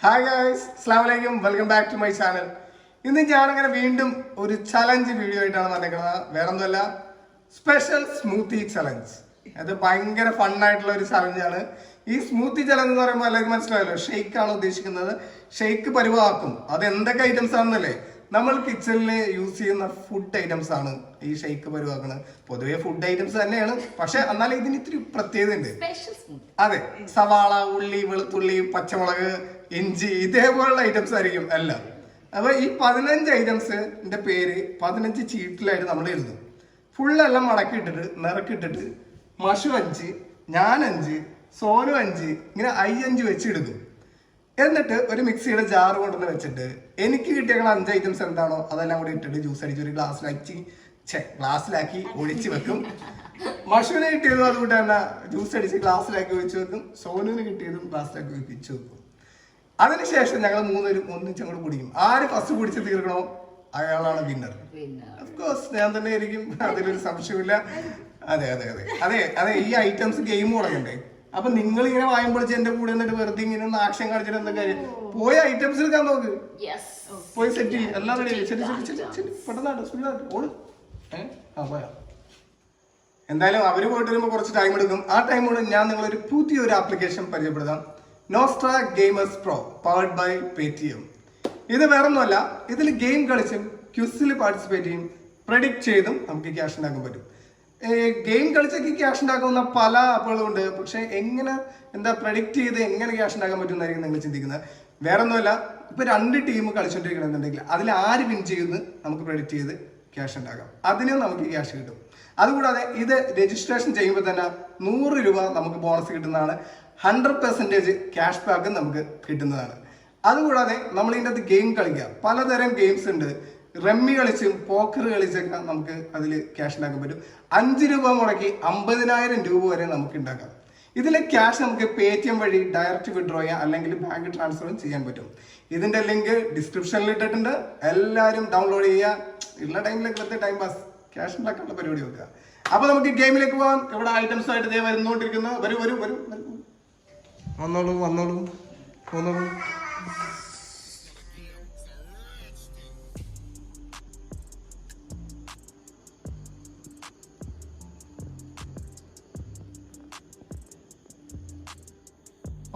Hi guys, അസ്സലാമു അലൈക്കും, welcome back to my channel. ഇന്ന് ഞാനങ്ങനെ വീണ്ടും ഒരു ചലഞ്ച് വീഡിയോ ആയിട്ടാണ് വന്നിരിക്കുന്നത്. വേറൊന്നുമല്ല, സ്പെഷ്യൽ സ്മൂത്തി ചലഞ്ച്. അത് ഭയങ്കര ഫണ്ണായിട്ടുള്ള ഒരു ചലഞ്ചാണ്. ഈ സ്മൂത്തി ചലഞ്ച് എന്ന് പറയുമ്പോൾ എല്ലാവർക്കും മനസ്സിലായല്ലോ, ഷെയ്ക്കാണ് ഉദ്ദേശിക്കുന്നത്. ഷെയ്ക്ക് പരിവാക്കും. അത് എന്തൊക്കെ ഐറ്റംസ് ആണെന്നല്ലേ, നമ്മൾ കിച്ചണിൽ യൂസ് ചെയ്യുന്ന ഫുഡ് ഐറ്റംസ് ആണ് ഈ ഷെയ്ക്ക് പരിവാക്കുന്നത്. പൊതുവെ ഫുഡ് ഐറ്റംസ് തന്നെയാണ്, പക്ഷെ എന്നാലും ഇതിന് ഇത്തിരി പ്രത്യേകത ഉണ്ട്. അതെ, സവാള, ഉള്ളി, വെളുത്തുള്ളി, പച്ചമുളക്, ഇഞ്ചി, ഇതേപോലുള്ള ഐറ്റംസ് ആയിരിക്കും എല്ലാം. അപ്പൊ ഈ 15 ഐറ്റംസിന്റെ പേര് 15 ചീട്ടിലായിട്ട് നമ്മൾ എഴുതും. ഫുള്ളെല്ലാം മടക്കിയിട്ടിട്ട് നിറക്കിട്ടിട്ട് മഷു 5, ഞാൻ 5, സോനു 5, ഇങ്ങനെ 5 വെച്ചിടുന്നു. എന്നിട്ട് ഒരു മിക്സിയുടെ ജാർ കൊണ്ടുവന്ന് വെച്ചിട്ട് എനിക്ക് കിട്ടിയ 5 ഐറ്റംസ് എന്താണോ അതെല്ലാം കൂടി ഇട്ടിട്ട് ജ്യൂസ് അടിച്ച് ഒരു ഗ്ലാസ്സിലാക്കി ഒഴിച്ച് വെക്കും. മഷുവിന് കിട്ടിയതും അതുകൊണ്ട് തന്നെ ജ്യൂസ് അടിച്ച് ഗ്ലാസ്സിലാക്കി ഒഴിച്ച് വെക്കും. സോനുവിന് കിട്ടിയതും ഗ്ലാസ്സിലാക്കി ഒഴിച്ച് വെക്കും. അതിനുശേഷം ഞങ്ങൾ 3 പേരും ഒന്നിച്ച് അങ്ങോട്ട് കുടിക്കും. ആര് ഫസ്റ്റ് കുടിച്ച് തീർക്കണോ അയാളാണ് വിന്നർ. ഓഫ്കോഴ്സ് ഞാൻ തന്നെ ആയിരിക്കും, അതിലൊരു സംശയമില്ല. അതെ അതെ അതെ അതെ അതെ ഈ ഐറ്റംസ് ഗെയിം തുടങ്ങണ്ടേ. അപ്പൊ നിങ്ങൾ ഇങ്ങനെ വായും പൊളിച്ച് എന്റെ കൂടെ എന്നിട്ട് വെറുതെ ഇങ്ങനെ ആക്ഷൻ കാണിച്ചിട്ട് എന്താ കാര്യം? പോയ ഐറ്റംസ് എടുക്കാൻ നോക്ക്, പോയി സെറ്റ് ചെയ്യും. എല്ലാം റെഡി. പെട്ടെന്നാണ് പോയാ. എന്തായാലും അവര് പോയിട്ട് വരുമ്പോ കുറച്ച് ടൈം എടുക്കും. ആ ടൈം കൊണ്ട് ഞാൻ നിങ്ങളൊരു പുതിയൊരു ആപ്ലിക്കേഷൻ പരിചയപ്പെടുത്താം. Nostra gamers pro, powered by Paytm. ഇത് വേറൊന്നുമല്ല, ഇതിൽ ഗെയിം കളിച്ചും ക്വിസിൽ പാർട്ടിസിപ്പേറ്റ് ചെയ്യും, പ്രെഡിക്റ്റ് ചെയ്തും നമുക്ക് ക്യാഷ് ഉണ്ടാക്കാൻ പറ്റും. ഗെയിം കളിച്ചൊക്കെ ക്യാഷ് ഉണ്ടാക്കുന്ന പല ആപ്പുകളും ഉണ്ട്. പക്ഷെ എങ്ങനെ പ്രെഡിക്റ്റ് ചെയ്ത് എങ്ങനെ ക്യാഷ് ഉണ്ടാക്കാൻ പറ്റും എന്നായിരിക്കും നിങ്ങൾ ചിന്തിക്കുന്നത്. വേറൊന്നുമല്ല, ഇപ്പൊ 2 ടീം കളിച്ചോണ്ടിരിക്കണമെന്നുണ്ടെങ്കിൽ അതിൽ ആര് വിൻ ചെയ്യുന്നത് നമുക്ക് പ്രെഡിക്റ്റ് ചെയ്ത് ക്യാഷ് ഉണ്ടാക്കാം. അതിനും നമുക്ക് ക്യാഷ് കിട്ടും. അതുകൂടാതെ ഇത് രജിസ്ട്രേഷൻ ചെയ്യുമ്പോൾ തന്നെ 100 രൂപ നമുക്ക് ബോണസ് കിട്ടുന്നതാണ്. 100% ക്യാഷ് ബാക്ക് നമുക്ക് കിട്ടുന്നതാണ്. അതുകൂടാതെ നമ്മൾ ഇതിൻ്റെ അകത്ത് ഗെയിം കളിക്കുക, പലതരം ഗെയിംസ് ഉണ്ട്. റമ്മി കളിച്ചും പോക്കർ കളിച്ചൊക്കെ നമുക്ക് അതിൽ ക്യാഷ് ഉണ്ടാക്കാൻ പറ്റും. 5 രൂപ മുടക്കി 50,000 രൂപ വരെ നമുക്ക് ഉണ്ടാക്കാം. ഇതിലെ ക്യാഷ് നമുക്ക് പേടിഎം വഴി ഡയറക്റ്റ് വിഡ്രോ ചെയ്യാം, അല്ലെങ്കിൽ ബാങ്ക് ട്രാൻസ്ഫറും ചെയ്യാൻ പറ്റും. ഇതിന്റെ ലിങ്ക് ഡിസ്ക്രിപ്ഷനിൽ ഇട്ടിട്ടുണ്ട്. എല്ലാവരും ഡൗൺലോഡ് ചെയ്യുക. ഉള്ള ടൈമിലേക്ക് വെറുതെ ടൈം പാസ് ക്യാഷ് ഉണ്ടാക്കാനുള്ള പരിപാടി വെക്കുക. അപ്പൊ നമുക്ക് ഗെയിമിലേക്ക് പോകാം. ഇവിടെ ഐറ്റംസ് ആയിട്ട് ഇതേ വരുന്നോണ്ടിരിക്കുന്നു. വരൂ വരൂ വരൂ, വന്നോളൂ വന്നോളൂ വന്നോളൂ.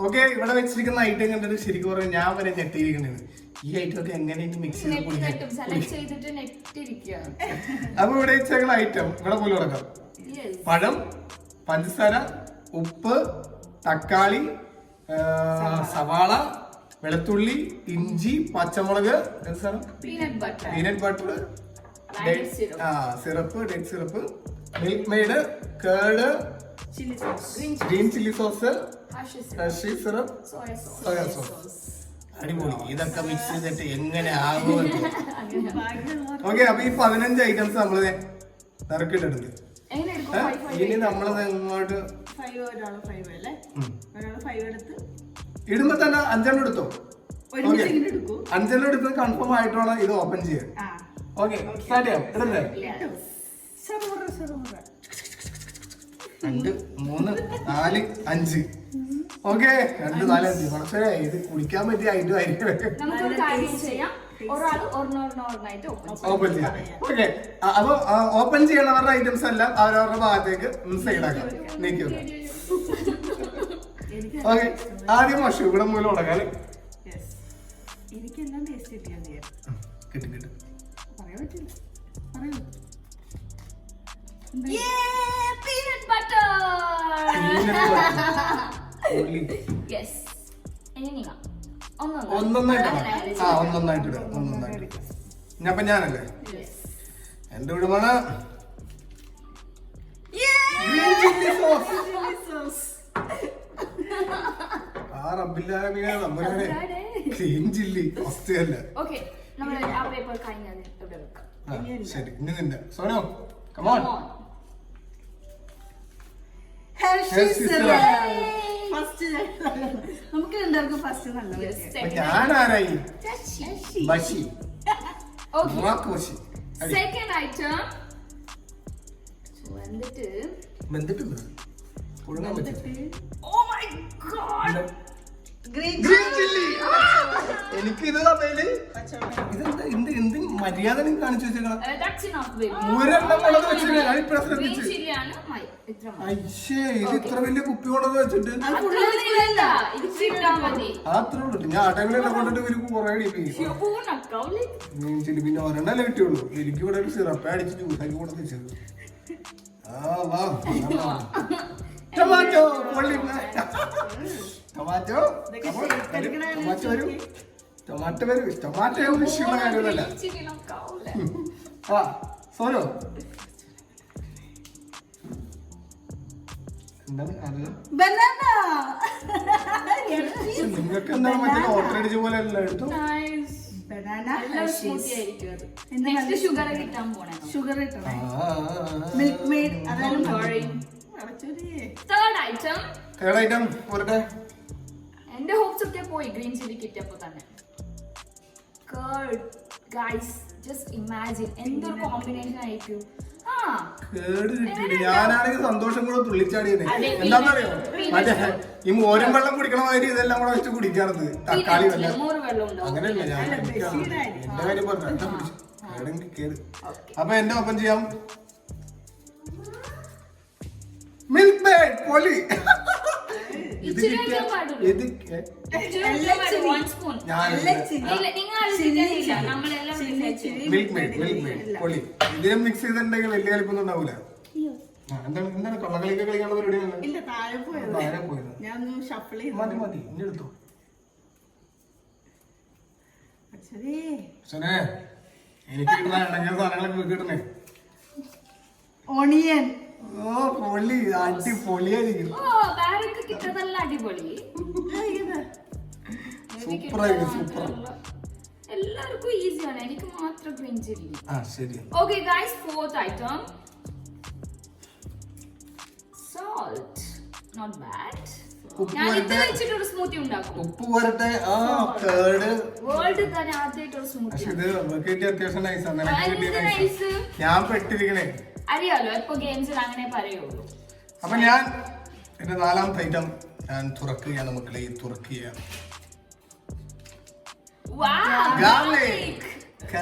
ഓക്കെ, ഇവിടെ വെച്ചിരിക്കുന്ന ഐറ്റം കണ്ടിട്ട് ശരിക്കും പറഞ്ഞാൽ ഞാൻ വരെ ഞെട്ടിയിരിക്കുന്നത്. ഈ ഐറ്റം ഒക്കെ എങ്ങനെ മിക്സ് ചെയ്ത് അപ്പൊ ഇവിടെ വെച്ച ഐറ്റം ഇവിടെ പോലും തുടങ്ങാം. പഴം, പഞ്ചസാര, ഉപ്പ്, തക്കാളി, സവാള, വെളുത്തുള്ളി, ഇഞ്ചി, പച്ചമുളക്, peanut butter, syrup, date syrup, milk made, curd, green chilli sauce, syrup, soya sauce. അടിപൊളി. ഇതൊക്കെ മിക്സ് ചെയ്തിട്ട് എങ്ങനെ ആകുമെന്ന്. ഓക്കെ, അപ്പൊ ഈ 15 ഐറ്റംസ് നമ്മള് നിറക്കിയിട്ടുണ്ട്. ഇനി നമ്മളത് ഇങ്ങോട്ട് ഇടുമ്പോ തന്നെ 5 എടുത്തോ. 5 എടുത്ത് കൺഫേം ആയിട്ടാണ് ഇത് ഓപ്പൺ ചെയ്യാൻ. ഓക്കെ, സ്റ്റാർട്ട് ചെയ്യാം. ഇടല്ലേ? 2, 3, 4, 5. ഓക്കെ, 2, 4, 5. പക്ഷേ ഇത് കുടിക്കാൻ പറ്റിയ ഐറ്റം ആയിരിക്കും. ഓപ്പൺ ചെയ്യാം. ഓക്കെ, അപ്പൊ ഓപ്പൺ ചെയ്യണവരുടെ ഐറ്റംസ് എല്ലാം അവരവരുടെ ഭാഗത്തേക്ക് സൈഡാക്കാം, നീക്കി വെക്കാം. ഓക്കെ, ആദ്യം മഷു ഇവിടെ മൂലം തുടങ്ങാം. കിട്ടും കിട്ടും. ഒന്നൊന്നായിട്ട് അപ്പൊ ഞാനല്ലേ എന്റെ വിടുമാണ്. Green chilli അവസ്ഥയല്ല. ശരി, ഇനി നിന്റെ Sono come on. ഞാനാരായി Bashi. Second item വെന്തിട്ടുണ്ട്. Oh my god! Green chilli. എനിക്ക് ഇത് തന്നേല് ഇതെന്താ എന്ത് മര്യാദ കാണിച്ചു വെച്ചേക്കണം. ഒരെണ്ണം കൊണ്ടത് വെച്ചിട്ട് ഞാൻ ഇപ്പഴാ ശ്രദ്ധിച്ചു. അയ്യേ ഇത് ഇത്ര വലിയ കുപ്പി കൊണ്ടത് വെച്ചിട്ട് അത്രേ ഉള്ളൂ. ഞാൻ ആ ടൈമിലെല്ലാം കൊണ്ടിട്ട് ഇവർക്ക് കുറെ ഗ്രീൻ ചില്ലി പിന്നെ ഒരെണ്ണല്ലേ കിട്ടിയുള്ളൂ. എനിക്ക് ഇവിടെ ഒരു സിറപ്പ് അടിച്ച് ജ്യൂസാക്കി കൂടെ വെച്ചത്. ടൊമാറ്റോ ടൊമാറ്റോ ടൊമാറ്റോ വരൂ. ടൊമാറ്റോ വരൂ. ടൊമാറ്റോ വിഷയമുള്ള കാര്യമല്ല. ആ സോനോ എന്താണ് അത്? നിങ്ങൾക്ക് എന്താണ് മറ്റേ ഓർഡർ അടിച്ച പോലെ അല്ല കേട്ടോ. തേർഡ് ഐറ്റം പോരട്ടെ. എന്റെ ഹോപ്സ് ഒക്കെ പോയി ഗ്രീൻ ചില്ലി കിട്ടിയപ്പോ തന്നെ. കേർഡ് ഗൈസ് ജസ്റ്റ് ഇമാജിൻ എന്തൊരു കോമ്പിനേഷൻ ആയിരിക്കും. കേട് കിട്ടിയില്ല. ഞാനാണെങ്കിൽ സന്തോഷം കൂടെ തുള്ളിച്ചാടിയത്. എന്താണെന്നറിയോ, മറ്റേ ഈ മോരും വെള്ളം കുടിക്കണ മാതിരി ഇതെല്ലാം കൂടെ വെച്ച് കുടിക്കാറുണ്ട്. തക്കാളി വെള്ളം അങ്ങനെയല്ല. ഞാൻ എന്റെ കാര്യം പറഞ്ഞു കേട്. അപ്പൊ എന്റെ ഒപ്പം ചെയ്യാം മിൽക്ക് മേഡ് പൊളി. ഇത് കിട്ടിയ ഇത് മിൽക്ക് മേഡ് പൊളി. ഇതിനെ മിക്സ് ചെയ്തിട്ടുണ്ടെങ്കിൽ വലിയ കളിപ്പൊന്നും ഉണ്ടാവൂല. എന്താണ് കള്ളക്കളിയൊക്കെ കളിക്കാനുള്ള പരിപാടിയാണ്. മതി മതി ഇനി എടുത്തോ. എനിക്ക് കിട്ടുന്ന സാധനങ്ങളൊക്കെ കിട്ടണേ. ഓണിയൻ ഓ പൊളി അടിപൊളിയായിരിക്കും. സൂപ്പറായിരിക്കും. സൂപ്പർ. എല്ലാവർക്കും ഈസിയാണ്. എനിക്ക് മാത്രം ഗ്രീൻ ചില്ലി. ശരി. Okay guys, fourth item salt. Not bad. ഞാൻ ഇത് വെച്ചിട്ട് ഒരു സ്മൂത്തി ഉണ്ടാക്കും. ഉപ്പ് പോരട്ടെ. വേൾഡ് തന്നെ ആദ്യമായിട്ട് ഒരു സ്മൂത്തി. ഇത് അത്യാവശ്യം നൈസാണ്. ഞാൻ പെട്ടിരിക്കണേ അറിയാലോ, ഇപ്പൊ ഗെയിംസിൽ അങ്ങനെ പറയുള്ളൂ. അപ്പൊ ഞാൻ എന്റെ നാലാമത്തെ ഐറ്റം ഞാൻ തുറക്കുകയാണ് മക്കളെ. തുറക്കുകയാണ്.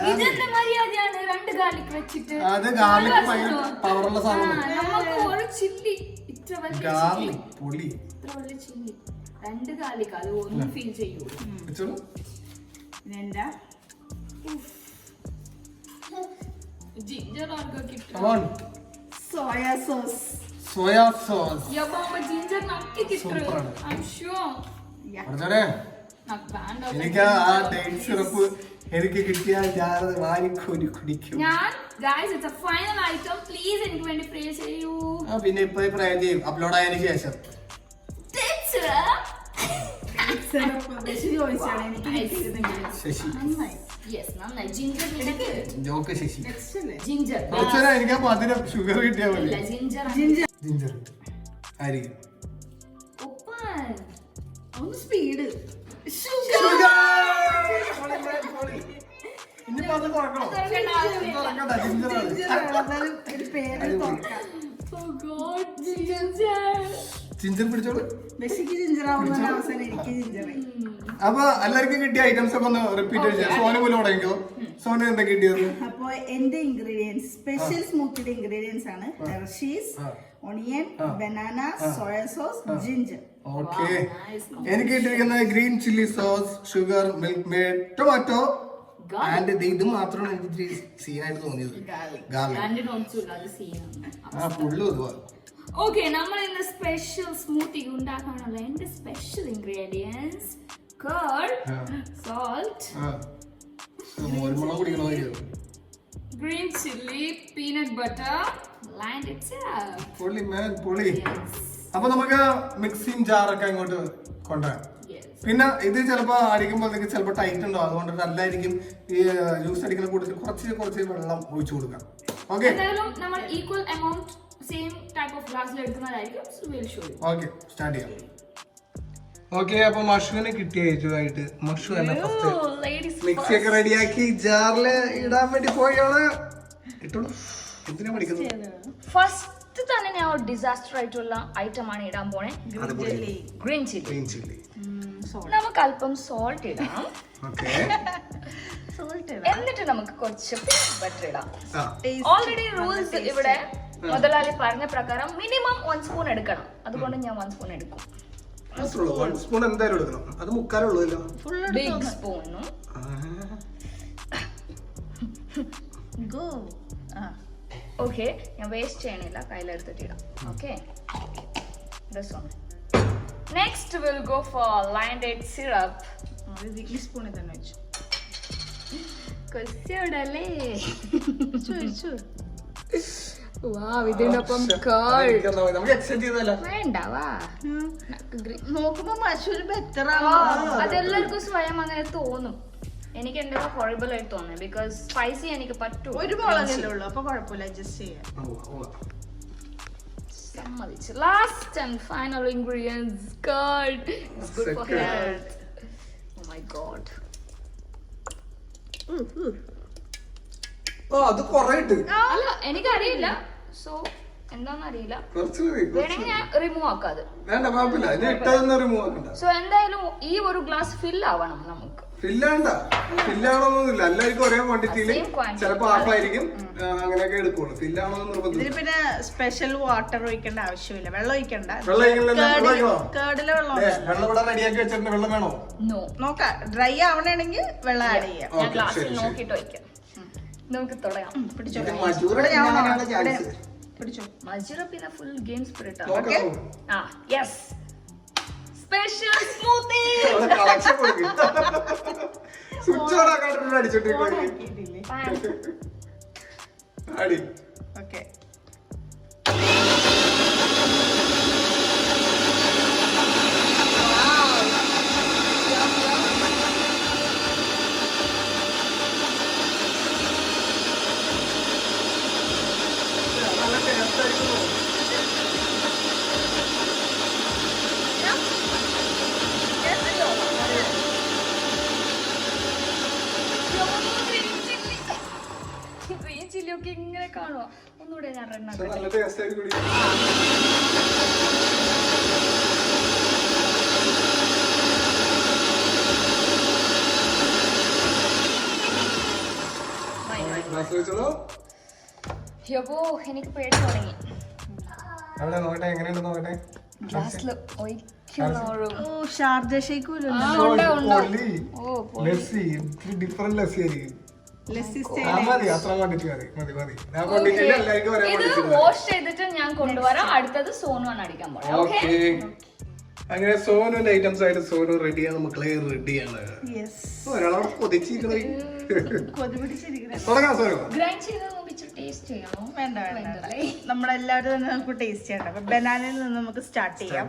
ഇതെന്താ മര്യാദയാണ്? 2 ഗാർലിക് വെച്ചിട്ട്. അത് ഗാർലിക് ഭയങ്കര പവറുള്ള സാധനമാണ്. നമുക്ക് ഒരു ചില്ലി ഇത്ര വലിയ ഗാർലിക് പൊളി. ഇത്ര വലിയ ചില്ലി 2 ഗാർലിക് അത് ഒന്നും ഫീൽ ചെയ്യൂ. ജിഞ്ചർ ആർക്കോ കിട്ടും. Soya sauce. Soya sauce. Ginger നക്കി കിട്ടും. I am sure. എനിക്ക് ആ ഡേറ്റ് സിറപ്പ് എനിക്ക് കിട്ടിയാൽ ഞാൻ വാങ്ങിക്കൂടി കുടിക്കും. ഞാൻ guys it's A final item. Please എനിക്ക് വേണ്ടി പ്രേ ചെയ്യൂ. പിന്നെ ഇപ്പൊ പ്രേ ചെയ്യും അപ്ലോഡ് ആയതിനു ശേഷം. എനിക്ക് മധുരം ഷുഗർ കിട്ടിയാൽ മതി. ജിഞ്ചർ ആയിരിക്കും. സ്പീഡ് ജിഞ്ചർ പിടിച്ചോളൂ. അപ്പൊ എല്ലാവർക്കും കിട്ടിയ ഐറ്റംസ് ഒക്കെ ഒന്ന് റിപ്പീറ്റ് ചെയ്യാം. സോന പോലെ തുടങ്ങിക്കോ. സോന എന്താ കിട്ടിയത്? അപ്പൊ എന്റെ ഇൻഗ്രീഡിയൻസ് സ്പെഷ്യൽ സ്മൂത്തിയുടെ ഇൻഗ്രീഡിയൻസ് ആണ് Hershey's, onion, banana, soya sauce, ginger. Okay. എനിക്ക് കിട്ടിയിരിക്കുന്നത് green chilli sauce, sugar, milk made, tomato and ഇത് മാത്രമാണ് എനിക്ക് സീനായിട്ട് തോന്നിയത്. ഓക്കെ, നമ്മൾ ഇന്ന് സ്പെഷ്യൽ സ്മൂത്തി ഉണ്ടാക്കാനുള്ള എന്റെ special ingredients curd, salt, green chili, peanut butter, and it's up. Polly man, Polly. അപ്പൊ നമുക്ക് മിക്സിംഗ് ജാറൊക്കെ അങ്ങോട്ട് കൊണ്ടുവരാം. പിന്നെ ഇത് ചിലപ്പോ അടിക്കുമ്പോൾ ചിലപ്പോൾ ടൈറ്റ് ഉണ്ടാവും. അതുകൊണ്ട് നല്ലായിരിക്കും ഈ ജ്യൂസ് അടിക്കുന്ന കൂടുതൽ കുറച്ച് വെള്ളം ഒഴിച്ചു കൊടുക്കാം. ഓക്കെ, നമ്മൾ equal amount same type of ഗ്ലാസ്സിൽ എടുക്കുന്നതായിരിക്കും. ഓക്കെ, സ്റ്റാർട്ട് ചെയ്യാം. ഓക്കെ, അപ്പൊ മഷുവിനെ കിട്ടിയായിട്ട് മഷു തന്നെ മിക്സി ഒക്കെ റെഡിയാക്കി ജാറില് ഇടാൻ വേണ്ടി പോയാണ്. ഇട്ടോളൂ. എന്തിനാ പഠിക്കുന്നത്? ഫസ്റ്റ് തന്നെ ഞാൻ ഒരു ഡിസാസ്റ്റർ ആയിട്ടുള്ള ഐറ്റം ആണ് ഇടാൻ പോണേ. Green chilli. നമുക്ക് അല്പം സോൾട്ട് ഇടാം. ഓക്കെ. സോൾട്ട് എന്നിട്ട് നമുക്ക് കുറച്ച് ബട്ടർ ഇടാം. ആ. ഓൾറെഡി റൂൾസ് ഇവിടെ മുതലാളി പറഞ്ഞ പ്രകാരം മിനിമം 1 സ്പൂൺ എടുക്കണം. അതുകൊണ്ട് ഞാൻ 1 സ്പൂൺ എടുക്കും. അത്രേ ഉള്ളൂ. 1 സ്പൂൺ എന്തായാലും എടുക്കണം. അത് മുക്കാലുള്ളൂല്ലോ. ബിഗ് സ്പൂണും. ഗോ. ഓക്കെ, ഞാൻ വേസ്റ്റ് ചെയ്യണില്ല, കയ്യിലെടുത്തിട്ട് ഇടാം. Okay, next will go for line date syrup. ഈ സ്പൂണിൽ തന്നെ വെച്ചു. കൊച്ചോടല്ലേ ഇതിനൊപ്പം നമുക്ക് എക്സ്റ്റെൻഡ് ചെയ്തല്ല. വേണ്ട, വാ. നോക്കുമ്പോ മഷൂര് ബെറ്റർ അതെല്ലാവർക്കും സ്വയം അങ്ങനെ തോന്നും. എനിക്ക് എന്റെ ഹൊറിബിൾ ആയിട്ട് തോന്നി, ബിക്കോസ് സ്പൈസി എനിക്ക് പറ്റൂ. ഒരു മുളകല്ലേ ഉള്ളൂ, അപ്പൊ കുഴപ്പമില്ല, അഡ്ജസ്റ്റ് ചെയ്യാം. സമ്മതിച്ചു. Last and final ingredients curd. It's good for health. Oh my god. അത് കൊറേ ഇട്ട്. അല്ല, എനിക്കറിയില്ല. സോ എന്താന്ന് അറിയില്ല. വേണമെങ്കിൽ ഞാൻ റിമൂവ് ആക്കാം. അത് വേണ്ട, കുഴപ്പമില്ല. ഇതിന് ഇട്ടതൊന്നും റിമൂവ് ആക്കണ്ട. സോ എന്തായാലും ഈ ഒരു ഗ്ലാസ് ഫിൽ ആവണം നമുക്ക്. ഫില്ലാണോന്നൊന്നുമില്ല. എല്ലാവർക്കും ഒരേ ക്വാണ്ടിറ്റിയിൽ ചിലപ്പോ ഹാഫായിരിക്കും, അങ്ങനെയൊക്കെ എടുക്കുള്ളൂ. ഫില്ലാണോന്ന് നിർബന്ധം. ഇതിന് പിന്നെ സ്പെഷ്യൽ വാട്ടർ ഒഴിക്കേണ്ട ആവശ്യമില്ല, വെള്ളം ഒഴിക്കണ്ട. കേടില് വെള്ളം ഇവിടെ റെഡിയാക്കി വെച്ചിട്ടുണ്ട്. വെള്ളം വേണോ? നോ. നോക്കാം, ഡ്രൈ ആവണമെങ്കിൽ വെള്ളം ആഡ് ചെയ്യാം. ഞാൻ ഗ്ലാസ്സിൽ നോക്കിയിട്ട് വയ്ക്കാം. നമുക്ക് തുടങ്ങാം. പിടിച്ചോ. മജുറ പിന്നെ ഫുൾ ഗെയിം സ്പിരിറ്റ് ആണ്. Okay. Yes, special smoothie. Okay. Green chilli ഒക്കെ ഇങ്ങനെ കാണുമോ? ഒന്നുകൂടെ ഞാൻ റണ്ണ. നല്ല ടേസ്റ്റ് ആയിരിക്കും. യപ്പോ എനിക്ക് പേടി തുടങ്ങി. അവിടെ നോക്കട്ടെ, എങ്ങനെയുണ്ട് നോക്കട്ടെ. ഗ്ലാസ്സിൽ ഒഴിക്കണം. ഷാർജ ഷേക്ക് പോലും ഡിഫറെന്റ് ലസ്സി ആയിരിക്കും. ലസ്സി മതി, അത്ര ക്വാണ്ടിറ്റി മതി. ഞാൻ ക്വാണ്ടിറ്റിയിൽ എല്ലാവർക്കും ഒരേ ഇത് വാഷ് ചെയ്തിട്ട് ഞാൻ കൊണ്ടുവരാം. അടുത്തത് സോനുവാണ് അടിക്കാൻ പോണേ. ഓക്കെ. അങ്ങനെ സോനുവിന്റെ ഐറ്റംസ് ആയിട്ട് സോനു റെഡിയാണ് മക്കളെ, റെഡിയാണ്. ഒരാളോട് കൊതിച്ചിരിക്കണേ. തുടങ്ങാം സോനു. ഗ്രൈൻഡ് ചെയ്ത് ടേസ്റ്റ് ചെയ്യണോ? വേണ്ട, നമ്മളെല്ലാവരും തന്നെ നമുക്ക് ടേസ്റ്റ് ചെയ്യണം. അപ്പൊ ബനാനയിൽ നിന്ന് നമുക്ക് സ്റ്റാർട്ട് ചെയ്യാം.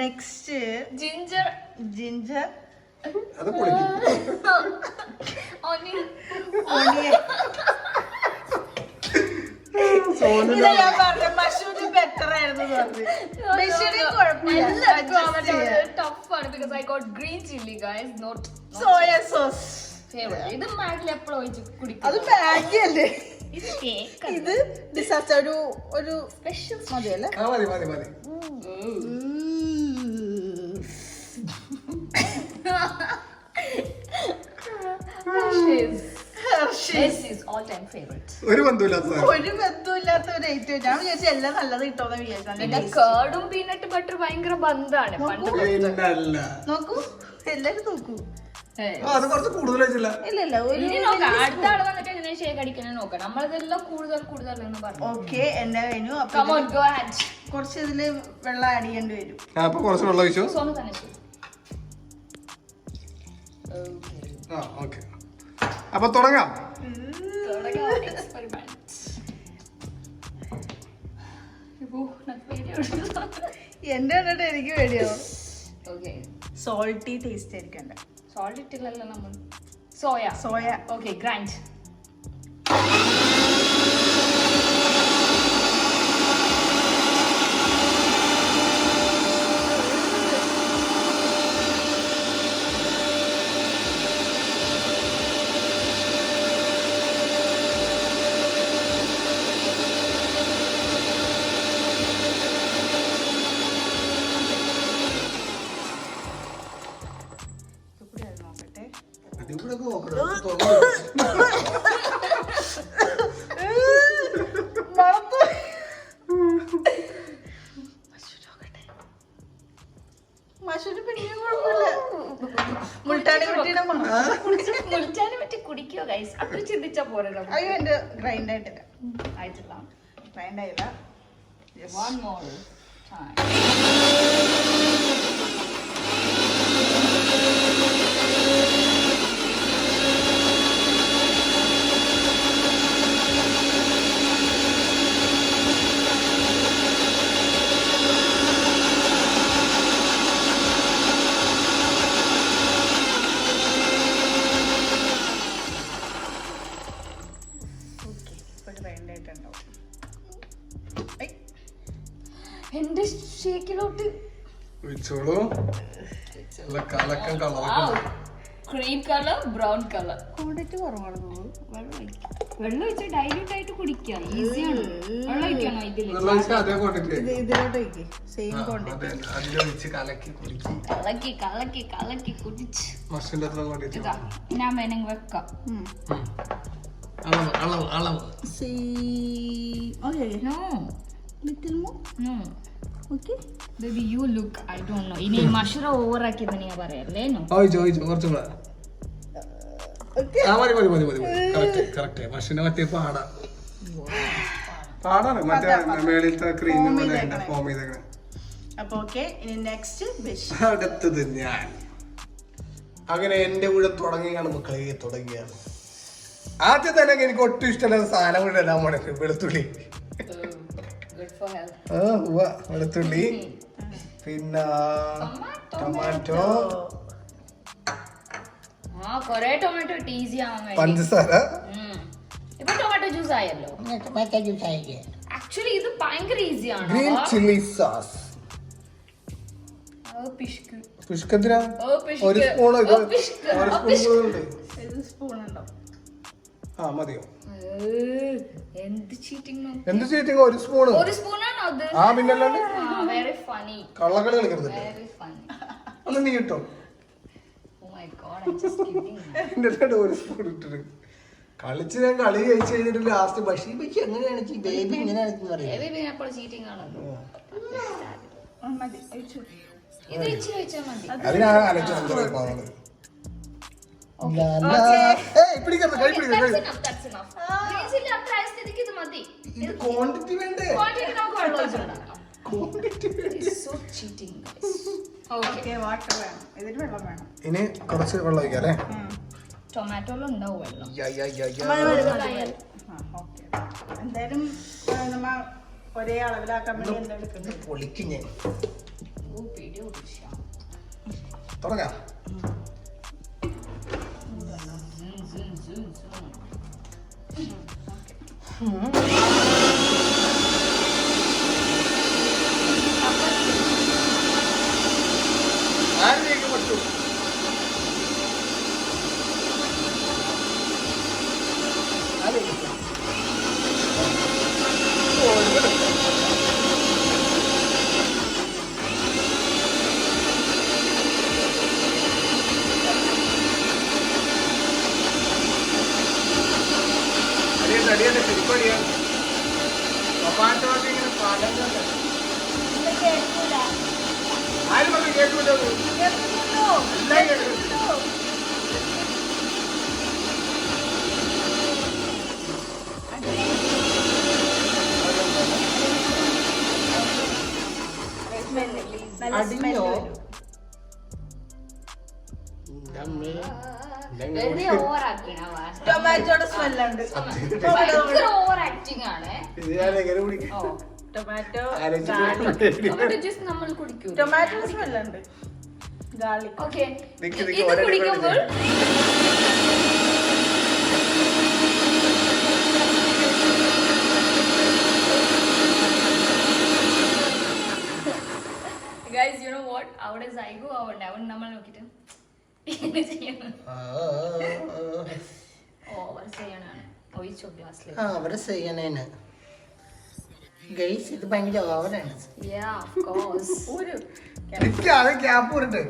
Next ginger. അത് പൊളിക്കും. ഓനിയൻ. ഞാൻ പറഞ്ഞ മഷൂര് ബെറ്റർ ആയിരുന്നു. ടഫാണ് because I got green chilli guys, not soya sauce. ഇത് മാഗിൽ എപ്പോഴും ഒഴിച്ച് കുടിക്കും. അത് മാഗി അല്ലേ? ഇത് കേക്ക്. ഇത് ഡിസാസ്റ്റർ ഒരു സ്പെഷ്യൽ മതിയല്ലേ? മതി. ഒരു ബന്ധമില്ലാത്ത ഒരു ഐറ്റം. ഞാൻ വിചാരിച്ചു എല്ലാം നല്ലത് കിട്ടുമെന്ന് വിചാരിച്ചു. കേർഡും പീനട്ട് ബട്ടർ ഭയങ്കര ബന്ധമാണ്. നോക്കൂ, എല്ലാരും നോക്കൂ. അത് കുറച്ച് കൂടുതൽ വെച്ചില്ല. ഇല്ല, അടുത്ത ആള് വന്നിട്ട് എങ്ങനെ ഷേക്ക് അടിക്കണം നോക്കാം. നമ്മളിതെല്ലാം കൂടുതൽ എന്ന് പറഞ്ഞു. ഓക്കെ, എന്റെ കഴിഞ്ഞു. കുറച്ച് ഇതില് വെള്ളം ആഡ് ചെയ്യേണ്ടി വരും. അപ്പൊ കുറച്ച് വെള്ളം ഒഴിച്ചു. സോനു തന്നെ. ഓക്കെ, അപ്പൊ തുടങ്ങാം. എന്റെ കണ്ടിട്ട് എനിക്ക് പേടിയാവും. സോൾട്ടി ടേസ്റ്റ് ആയിരിക്കണ്ട. സോൾട്ട് ഇട്ടില്ലല്ലോ നമ്മൾ. സോയ. Okay, grind. ഗൈസ് അത്ര ചിന്തിച്ചാ പോരെ നമുക്ക്. അയ്യോ എന്റെ ഗ്രൈൻഡ് ആയിട്ടില്ല. ആയിട്ടില്ല. ഗ്രൈൻഡ് ആയില്ല. One more time. ഓക്കെ ഇപ്പൊ ഗ്രൈൻഡ് ആയിട്ടുണ്ടാവും. എന്റെ ഷേക്കിലോട്ട് ഒഴിച്ചോളൂ. നല്ല കലക്കം കളറൊക്കെ cream colour brown colour. Quantity കുറവാണ്. വെള്ളം ഒഴിച്ച് ഡൈല്യൂട്ട് ആയിട്ട് കുടിക്കാം. ഈസിയാണ്. വെള്ളം ഒഴിക്കണോ ഇതില്? അതേ ക്വാണ്ടിറ്റി ഇതിലോട്ട് ഒഴിക്ക്. Same quantity. അതിലൊഴിച്ച് കലക്കി കുടിക്കും. കലക്കി കലക്കി കലക്കി കുടിച്ച് മഷിന്റെ അത്ര ക്വാണ്ടിറ്റി. ഇതാ ഞാൻ വേണമെങ്കിൽ വെക്കാം. അളവ് അളവ് അളവ്. Okay no little more. No okay baby you look I don't know. ഇനി മഷറ ഓവർ ആക്കിയത് ഞാൻ പറയല്ലേ. നോ ഒഴിച്ചു ഒഴിച്ചു കുറച്ചും കൂടെ. ഓക്കെ മതി മതി മതി മതി കറക്റ്റ് കറക്റ്റ്. മഷിനെ മറ്റേ പാടാണ് മറ്റേ മേളിലത്തെ ക്രീം ഫോം ചെയ്തേക്കണേ. അപ്പൊ ഓക്കെ ഇനി നെക്സ്റ്റ് ബിഷ്. അടുത്തത് ഞാൻ. അങ്ങനെ എന്റെ കൂടെ തുടങ്ങിയാണ് മക്കളെ തുടങ്ങിയാണ്. ആദ്യം തന്നെ എനിക്ക് ഒട്ടും ഇഷ്ടമല്ലാത്ത സാധനം കൂടെ ഇടാൻ പോണേ. വെളുത്തുള്ളി. Good for health. വെളുത്തുള്ളി പിന്നെ ടൊമാറ്റോ കൊറേ ടൊമാറ്റോ ഈസി ആവാൻ വേണ്ടി പഞ്ചസാര. ഇപ്പൊ ടൊമാറ്റോ ജ്യൂസ് ആയല്ലോ. ടൊമാറ്റോ ജ്യൂസ് ആയി. ആക്ച്വലി ഇത് ഭയങ്കര ഈസിയാണ്. Green chilli sauce. പുഷ്കത്തിനാ ഒരു സ്പൂൺ ഒരു സ്പൂൺ ഉണ്ടോ? ആ മതിയോ? എന്ത് ചീറ്റിംഗ്. എന്ത് ചീറ്റിംഗ്? ഒരു സ്പൂണ്. ഒരു സ്പൂണാണോ അത്? ആ പിന്നല്ലാണ്ട് വെരി ഫണി. കള്ളക്കളി കളിക്കരുത്. Very funny. ഒന്ന് നീ കിട്ടോ? Oh my god I just kidding. എന്റെ ഒരു സ്പൂൺ ഇട്ടിട്ട് കളിച്ച് ഞാൻ കളി കഴിച്ച് കഴിഞ്ഞിട്ട് ലാസ്റ്റ് ബഷീർ ബഷി എങ്ങനെയാണ് ബേബി ഇങ്ങനെയാണെന്ന് പറയാം. ബേബി അപ്പോൾ ചീറ്റിംഗ് ആണല്ലോ. മതി ഒഴിച്ചു. ഇത് ഇച്ചിരി വെച്ചാൽ മതി. അത് ഞാൻ ആലോചിച്ചു. That's enough. Green chilli അത്ര ആയ സ്ഥിതിക്ക് ഇത് മതി. ക്വാണ്ടിറ്റി വേണ്ടേ? ക്വാണ്ടിറ്റി നമുക്ക് വെള്ളം ഒഴിച്ചിടാം. So cheating guys. Okay water വേണം. ഇതിന് വെള്ളം വേണം. ഇനി കുറച്ച് വെള്ളം ഒഴിക്കാം അല്ലേ? ടൊമാറ്റോയിൽ ഉണ്ടാവും വെള്ളം. ഓക്കെ എന്തായാലും നമ്മ ഒരേ അളവിലാക്കാൻ വേണ്ടി എന്താ എടുക്കുന്നത്? പൊളിക്കും ഞാൻ. ഓ പേടി ഓടിച്ചാ. തുടങ്ങാം. ടൊമാറ്റോയുടെ സ്മെല്ലുണ്ട്. ഓവർ ആക്ടിങ് ആണ്. ടൊമാറ്റോ ടൊമാറ്റോ ജ്യൂസ് നമ്മൾ കുടിക്കൂ. ടൊമാറ്റോ സ്മെല്ലുണ്ട്. ഗാർലിക്. ഓക്കെ ഇത് കുടിക്കുമ്പോൾ guys you know what അവിടെ സൈഗോ ആവണ്ടേ. അവൻ നമ്മൾ നോക്കിട്ട് ഓവർ ചെയ്യണാണ്. ഒഴിച്ചോ ഗ്ലാസ്സിൽ. അവർ ചെയ്യണേന് ഗൈസ് ഇത് ഭയങ്കര ഓവറാണ്. ഒരു ക്യാപ്പ് വരട്ടെ.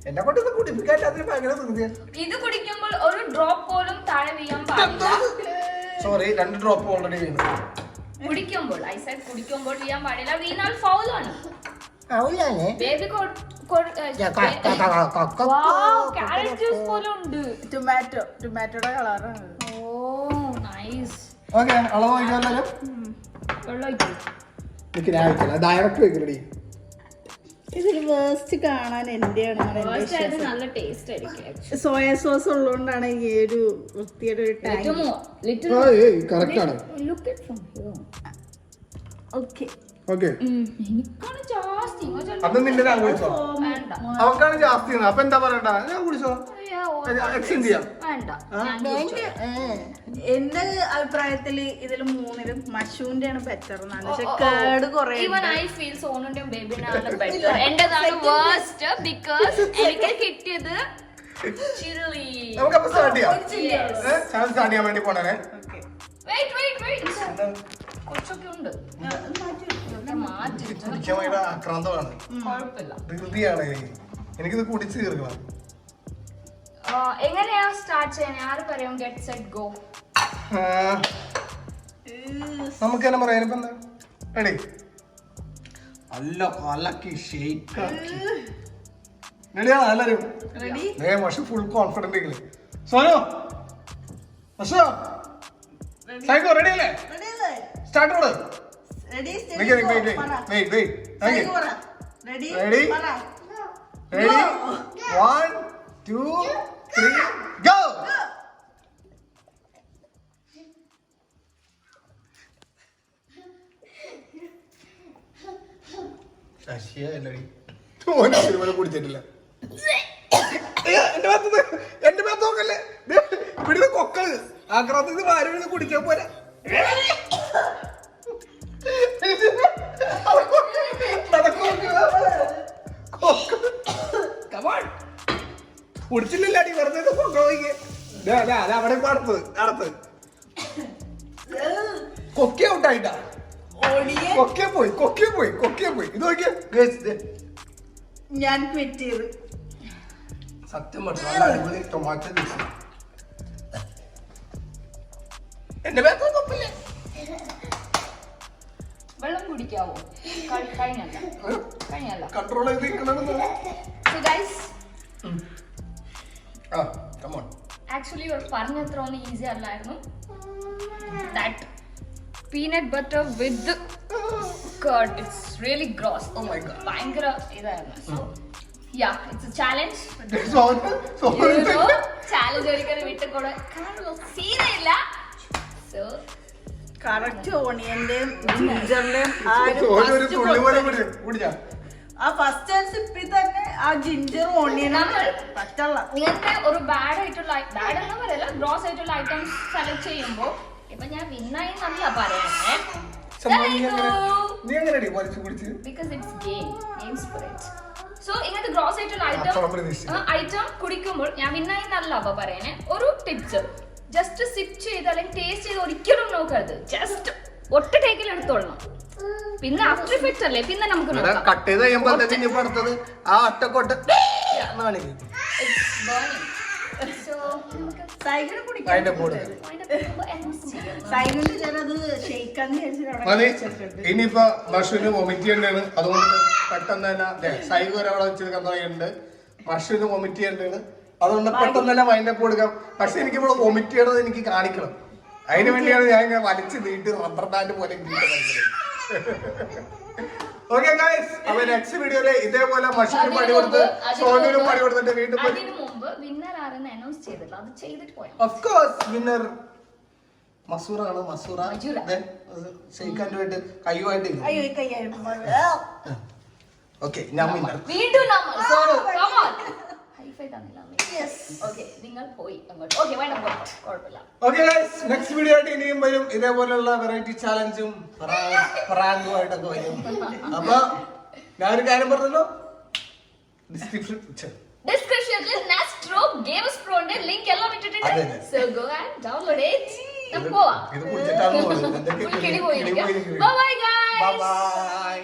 എന്നെ കൊണ്ട് ഇത് കുടിപ്പിക്കാൻ അതിന് ഭയങ്കര ധൃതിയാണ്. ഇത് കുടിക്കുമ്പോൾ ഒരു ഡ്രോപ്പ് പോലും താഴെ വീഴാൻ പാടില്ല. സോറി 2 ഡ്രോപ്പ് ഓൾറെഡി വീണു. കുടിക്കുമ്പോൾ ഐ സൈഡ് കുടിക്കുമ്പോൾ വീഴാൻ പാടില്ല. വീണാൽ ഫൗൾ ആണ്. അവളാണ് ബേബി ക്യാരറ്റ് ജ്യൂസ് പോലെ ഉണ്ട്. ടൊമാറ്റോയുടെ കളറാണ്. ഓ നൈസ്. ഓക്കെ അളവ് നോക്കിയാലും വെള്ളം ഒഴിക്കും. എനിക്ക് ഞാൻ അയക്കില്ല ഡയറക്റ്റ് വെക്കലടി. ഇതിൽ വേസ്റ്റ് കാണാൻ എന്റെയാണ് നല്ല ടേസ്റ്റ് ആയിരിക്കും. സോയ സോസ് ഉള്ളതുകൊണ്ടാണ് ഈ ഒരു വൃത്തിയുടെ ഒരു ടാങ്ക്. കറക്റ്റ് ആണ്. ഓക്കെ ഓക്കെ എനിക്കാണ് ജാസ്തി. അത് നിന്റെ ഞാൻ കുടിച്ചോ. വേണ്ട അവക്കാണ് ജാസ്തി. അപ്പൊ എന്താ പറയണ്ട, ഞാൻ കുടിച്ചോ. എക്സ്റ്റെൻഡ് ചെയ്യാം. വേണ്ട. എന്റെ അഭിപ്രായത്തില് ഇതില് മൂന്നിലും മഷൂന്റെ ആണ് ബെറ്റർ. കേട് കൊറേ. Even I feel സോനുന്റെയും ബേബിനാണ് better. എന്റേതാണ് worst because എനിക്ക് കിട്ടിയത് ചില്ലി. നമുക്കപ്പോ സ്റ്റാർട്ട് ചെയ്യാം. ചാനൽ സ്റ്റാർട്ട് ചെയ്യാൻ വേണ്ടി പോണേ. Wait. കുറച്ചൊക്കെ ഉണ്ട്. മാറ്റി കുടിക്കാൻ ഭയങ്കര ആക്രാന്തമാണ്. കുഴപ്പമില്ല. ധൃതിയാണ് എനിക്കിത് കുടിച്ച് തീർക്കണം. എങ്ങനെയാ സ്റ്റാർട്ട് ചെയ്യാൻ? ആര് പറയും? Get set go. നമുക്ക് തന്നെ പറയാൻ ഇപ്പൊ എന്താ റെഡി. നല്ല കലക്കി ഷേക്ക് ആക്കി റെഡിയാണ് എല്ലാരും. പക്ഷെ full confident Sono psycho ready അല്ലേ? സ്റ്റാർട്ട് ചെയ്തോ. Ready ready 1 2 3 go. കുടിച്ചിട്ടില്ല. എന്റെ മേത്ത് നോക്കല്ലേ, ഇവിടുന്ന് കൊക്കള് ആക്രാന്തത്തിൽ വാരി കുടിക്കാൻ പോരാ. കുടിച്ചില്ല അടി വെറുതെ അവിടെ അടുത്ത് കൊക്കെ ഔട്ടായിട്ടാ. കൊക്കെ പോയി. ഇത് നോക്കിയ ഞാൻ ക്വിറ്റ് ചെയ്ത്. സത്യം പറഞ്ഞു നല്ല അടിപൊളി ടൊമാറ്റോ ജ്യൂസ്. എന്റെ മേത്ത് കൊപ്പില്ലേ. വെള്ളം കുടിക്കാവോ? കഴിഞ്ഞല്ല. കൺട്രോൾ ചെയ്ത് So guys, come on. actually ഇവർ പറഞ്ഞത്ര ഒന്നും ഈസി അല്ലായിരുന്നു. That peanut butter with curd, it's really gross. Oh my god. ഭയങ്കര ഇതായിരുന്നു. So yeah, it's a challenge. Challenge ഒരിക്കലും വിട്ടുകൂടെ സീനയില്ല. So കറക്റ്റ് ഓണിയന്റെയും ജിഞ്ചറിന്റെയും ആ ഫസ്റ്റ് സിപ്പിൽ തന്നെ ആ ജിഞ്ചർ ഓണിയനും പറ്റുള്ള ഇങ്ങനത്തെ ഒരു ബാഡ് എന്ന് പറയല്ല, ഗ്രോസ് ആയിട്ടുള്ള ഐറ്റംസ് സെലക്ട് ചെയ്യുമ്പോ ഇപ്പൊ ഞാൻ വിന്നായി നല്ല പറയുന്നേ. Because it's game spirit. So ഇങ്ങനത്തെ ഗ്രോസ് ആയിട്ടുള്ള ഐറ്റം കുടിക്കുമ്പോൾ ഞാൻ വിന്നായി നല്ല പറയുന്നേ. ഒരു ടിപ്സ്, ജസ്റ്റ് സിപ്പ് ചെയ്ത് അല്ലെങ്കിൽ ടേസ്റ്റ് ചെയ്ത് ഒരിക്കലും നോക്കരുത്. ജസ്റ്റ് ഒറ്റ ടേക്കിൽ എടുത്തോളണം. പിന്നെ ആഫ്റ്റർ ഇഫക്റ്റ് അല്ലേ, പിന്നെ നമുക്ക് കട്ട് ചെയ്ത് കഴിയുമ്പോൾ അടുത്തത് ആ ഒറ്റക്കൊട്ട് ഇനിയിപ്പോ മഷൂന് വൊമിറ്റ് ചെയ്യേണ്ടതാണ്. അതുകൊണ്ട് പെട്ടെന്ന് തന്നെ സൈഗോ ഒരാളെ വെച്ച് കണ്ടുണ്ട്. മഷൂന് വൊമിറ്റ് ചെയ്യേണ്ടതാണ്. അതുകൊണ്ട് പെട്ടെന്ന് തന്നെ വൈൻഡപ്പ് കൊടുക്കാം. പക്ഷെ എനിക്ക് ഇവിടെ വൊമിറ്റ് ചെയ്യണത് എനിക്ക് കാണിക്കണം. അതിനു വേണ്ടിയാണ് ഞാൻ ഇങ്ങനെ വലിച്ചു നീട്ടി റബ്ബർ ബാൻഡ് പോലെ ഓക്കെ ഗൈസ്, അപ്പൊ നെക്സ്റ്റ് വീഡിയോയില് ഇതേപോലെ മഷൂന് പണി കൊടുത്ത് സോനുവിനും പണി കൊടുത്തിട്ട് വീണ്ടും ഓഫ് കോഴ്സ് വിന്നർ മസൂറാണ്. മസൂറ ഷെയ്ഖാൻഡുമായിട്ട് കയ്യുമായിട്ട്. ഓക്കെ ഞാൻ വിന്നർ. നെക്സ്റ്റ് വീഡിയോ ആയിട്ട് ഇനിയും വരും. ഇതേപോലെയുള്ള വെറൈറ്റി ചാലഞ്ചും പ്രാങ്കുമായിട്ടൊക്കെ വരും. അപ്പൊ ഞാനൊരു കാര്യം പറഞ്ഞല്ലോ, ഡിസ്ക്രിപ്ഷനിൽ നെസ്ട്രോ ഗെയിംസ് പ്രോന്റെ ലിങ്ക് എല്ലാം ഇട്ടിട്ടുണ്ട്. So go and download it. നമുക്ക് പോവാം. ഇത് കുടിച്ചിട്ടാണ് ബൈ ബൈ ഗൈസ്. ബൈ.